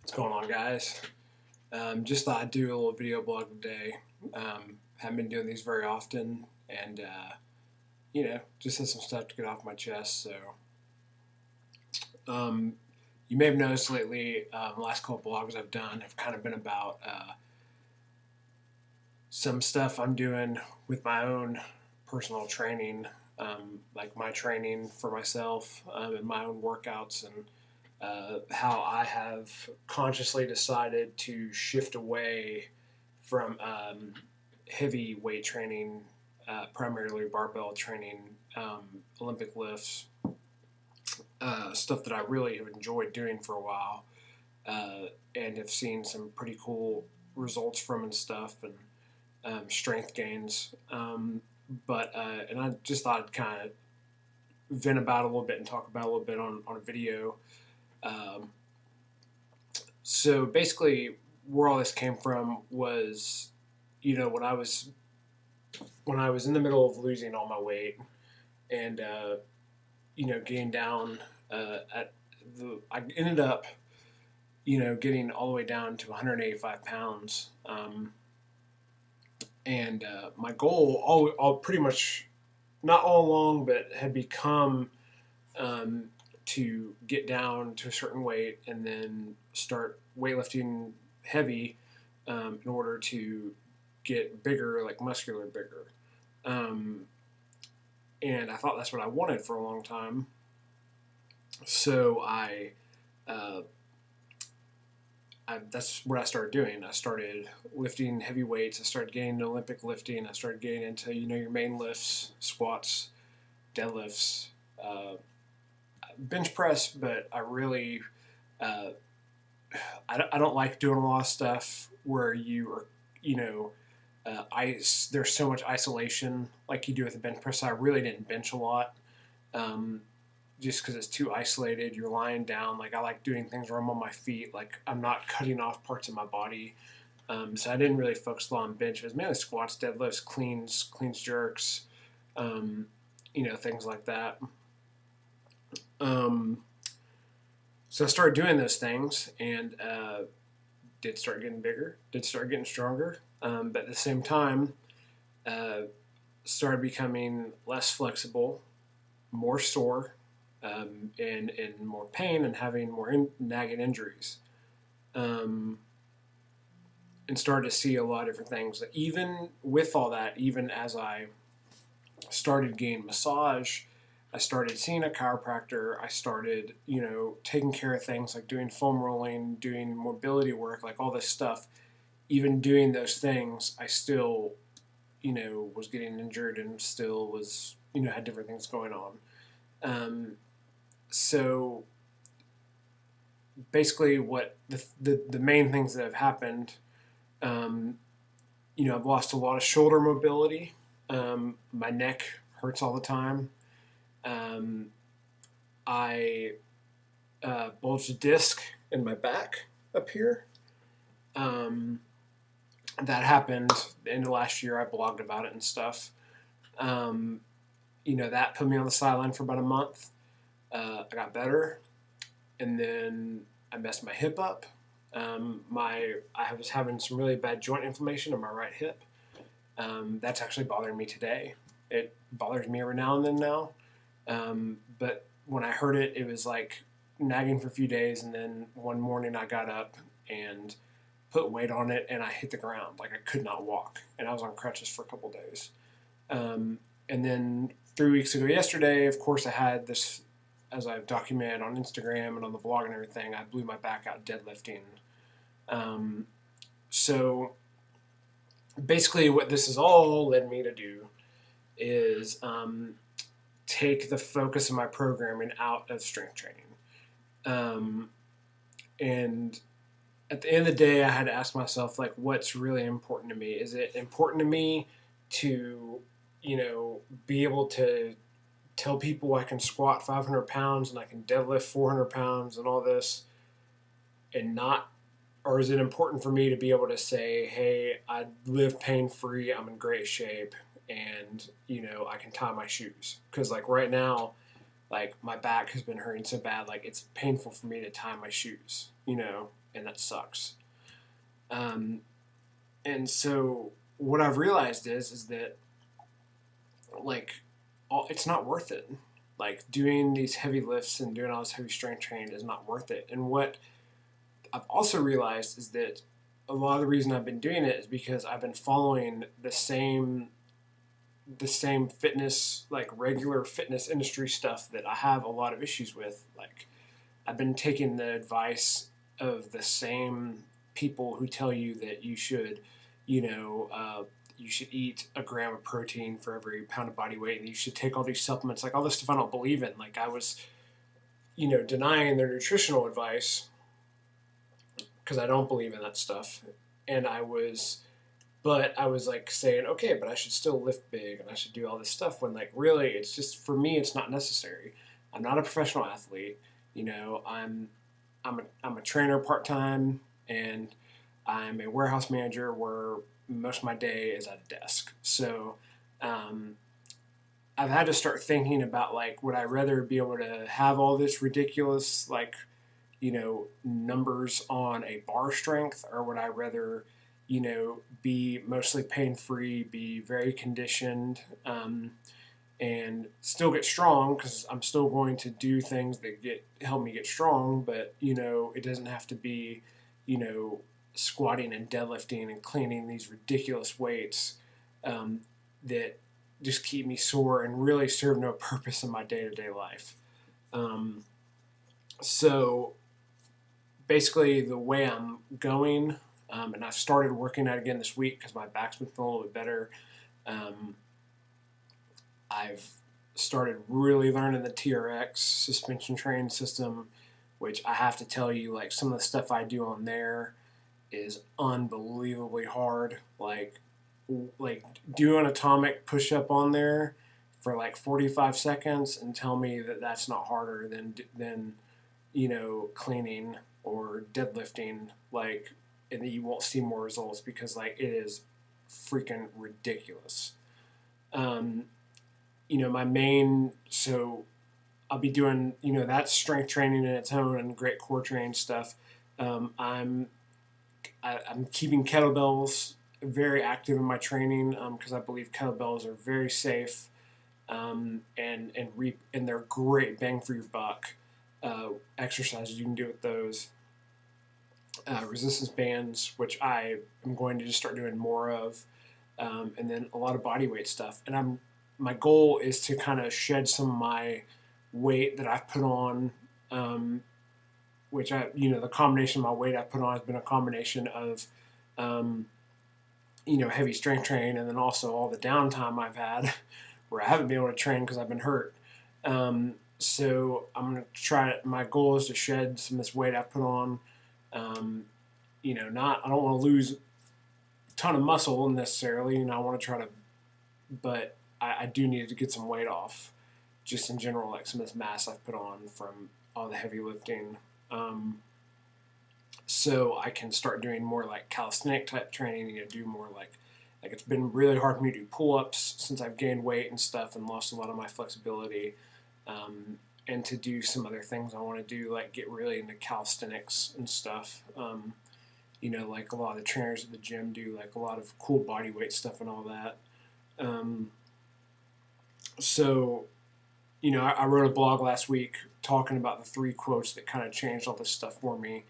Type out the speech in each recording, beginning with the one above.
What's going on, guys? Just thought I'd do a little video blog today. Haven't been doing these very often, and just had some stuff to get off my chest. So, um, you may have noticed lately, the last couple blogs I've done have kind of been about some stuff I'm doing with my own personal training, like my training for myself and my own workouts, and how I have consciously decided to shift away from heavy weight training, primarily barbell training, Olympic lifts, stuff that I really have enjoyed doing for a while, and have seen some pretty cool results from and stuff, and strength gains. And I just thought I'd kind of vent about it a little bit and talk about it a little bit on a video. Um, so basically, where all this came from was, when I was in the middle of losing all my weight and getting down I ended up getting all the way down to 185 pounds. And my goal, all pretty much not all along, but had become to get down to a certain weight and then start weightlifting heavy in order to get bigger, like muscular bigger. Um, and I thought that's what I wanted for a long time. So uh, that's what I started doing. I started lifting heavy weights. I started getting into Olympic lifting. I started getting into your main lifts, squats, deadlifts, bench press. But I really uh, I don't like doing a lot of stuff where you are there's so much isolation like you do with the bench press. So I really didn't bench a lot. Just because it's too isolated. You're lying down. Like I like doing things where I'm on my feet. Like I'm not cutting off parts of my body. So I didn't really focus a lot on bench. It was mainly squats, deadlifts, cleans, jerks, things like that. So I started doing those things and did start getting bigger, did start getting stronger. But at the same time, started becoming less flexible, more sore, and in more pain and having more nagging injuries. And started to see a lot of different things. Even with all that, even as I started getting massage, I started seeing a chiropractor. I started, taking care of things like doing foam rolling, doing mobility work, like all this stuff. Even doing those things, I still, was getting injured and still was, had different things going on. So basically what the main things that have happened, I've lost a lot of shoulder mobility. My neck hurts all the time. I bulged a disc in my back up here. That happened the end of last year. I blogged about it and stuff. That put me on the sideline for about a month. I got better, and then I messed my hip up. I was having some really bad joint inflammation in my right hip. That's actually bothering me today. It bothers me every now and then now. But when I heard it, it was like nagging for a few days, and then one morning I got up and put weight on it, and I hit the ground. Like I could not walk, and I was on crutches for a couple days. And then 3 weeks ago yesterday, of course, I had this, as I've documented on Instagram and on the blog and everything, I blew my back out deadlifting. So basically what this has all led me to do is take the focus of my programming out of strength training. And at the end of the day, I had to ask myself, like, what's really important to me? Is it important to me to, be able to tell people I can squat 500 pounds and I can deadlift 400 pounds and all this and not, or is it important for me to be able to say, hey, I live pain-free, I'm in great shape, and, I can tie my shoes? Because, like, right now, like my back has been hurting so bad, like it's painful for me to tie my shoes, and that sucks. Um, and so what I've realized is that like it's not worth it. Like doing these heavy lifts and doing all this heavy strength training is not worth it. And what I've also realized is that a lot of the reason I've been doing it is because I've been following the same fitness, like regular fitness industry stuff that I have a lot of issues with. Like I've been taking the advice of the same people who tell you that you should eat a gram of protein for every pound of body weight, and you should take all these supplements, like all this stuff I don't believe in. Like I was, denying their nutritional advice because I don't believe in that stuff, and but I was like saying, okay, but I should still lift big and I should do all this stuff when like really it's just for me it's not necessary. I'm not a professional athlete. I'm a trainer part time, and I'm a warehouse manager where most of my day is at a desk. So um, I've had to start thinking about like would I rather be able to have all this ridiculous like numbers on a bar strength, or would I rather be mostly pain free, be very conditioned, and still get strong because I'm still going to do things that help me get strong, but it doesn't have to be you know squatting and deadlifting and cleaning these ridiculous weights that just keep me sore and really serve no purpose in my day-to-day life. Um, so basically the way I'm going, and I've started working out again this week because my back's been feeling a little bit better. Um, I've started really learning the TRX suspension training system, which I have to tell you, like some of the stuff I do on there is unbelievably hard. Like do an atomic push up on there for like 45 seconds and tell me that that's not harder than cleaning or deadlifting, like, and that you won't see more results because like it is freaking ridiculous. Um, my main, so I'll be doing that's strength training in its own and great core training stuff. Um, I'm I'm keeping kettlebells very active in my training because I believe kettlebells are very safe, and they're great bang for your buck exercises you can do with those. Resistance bands, which I am going to just start doing more of, and then a lot of body weight stuff. And my goal is to kind of shed some of my weight that I've put on, which the combination of my weight I put on has been a combination of, heavy strength training and then also all the downtime I've had where I haven't been able to train because I've been hurt. So I'm going to try, my goal is to shed some of this weight I've put on. I don't want to lose a ton of muscle necessarily, I want to try to, but I do need to get some weight off just in general, like some of this mass I've put on from all the heavy lifting. So I can start doing more like calisthenic type training, do more like it's been really hard for me to do pull-ups since I've gained weight and stuff and lost a lot of my flexibility. And to do some other things I want to do, like get really into calisthenics and stuff. Like a lot of the trainers at the gym do, like a lot of cool body weight stuff and all that. So, I wrote a blog last week talking about the 3 quotes that kind of changed all this stuff for me.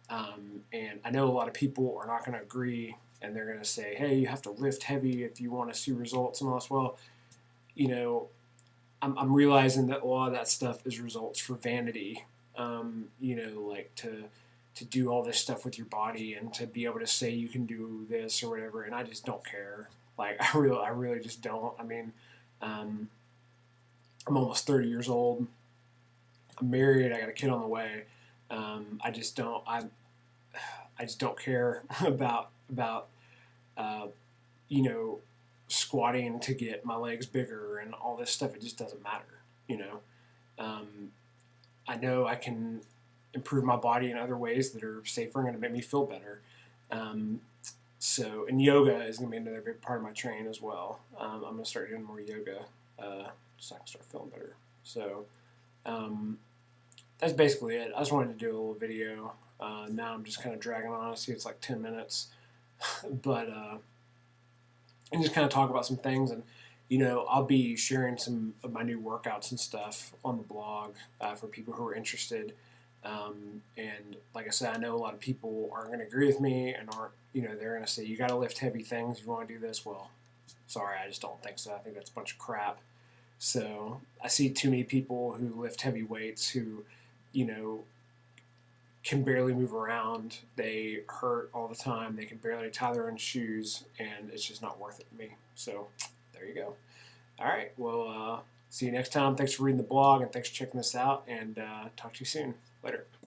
And I know a lot of people are not going to agree, and they're going to say, hey, you have to lift heavy if you want to see results and all this. Well, I'm realizing that a lot of that stuff is results for vanity, like to do all this stuff with your body and to be able to say you can do this or whatever, and I just don't care. Like, I really just don't. I mean, I'm almost 30 years old. I'm married. I got a kid on the way. I just don't. I just don't care about uh, squatting to get my legs bigger and all this stuff. It just doesn't matter. I know I can improve my body in other ways that are safer and going to make me feel better. And yoga is going to be another big part of my training as well. I'm going to start doing more yoga so I can start feeling better. So That's basically it. I just wanted to do a little video. Now I'm just kind of dragging on. I see it's like 10 minutes, but and just kind of talk about some things. And I'll be sharing some of my new workouts and stuff on the blog for people who are interested. And like I said, I know a lot of people aren't going to agree with me and aren't, they're going to say, you got to lift heavy things if you want to do this. Well, sorry, I just don't think so. I think that's a bunch of crap. So I see too many people who lift heavy weights who, you know, can barely move around. They hurt all the time. They can barely tie their own shoes, and it's just not worth it to me. So there you go. All right. Well, see you next time. Thanks for reading the blog, and thanks for checking this out, and talk to you soon. Later.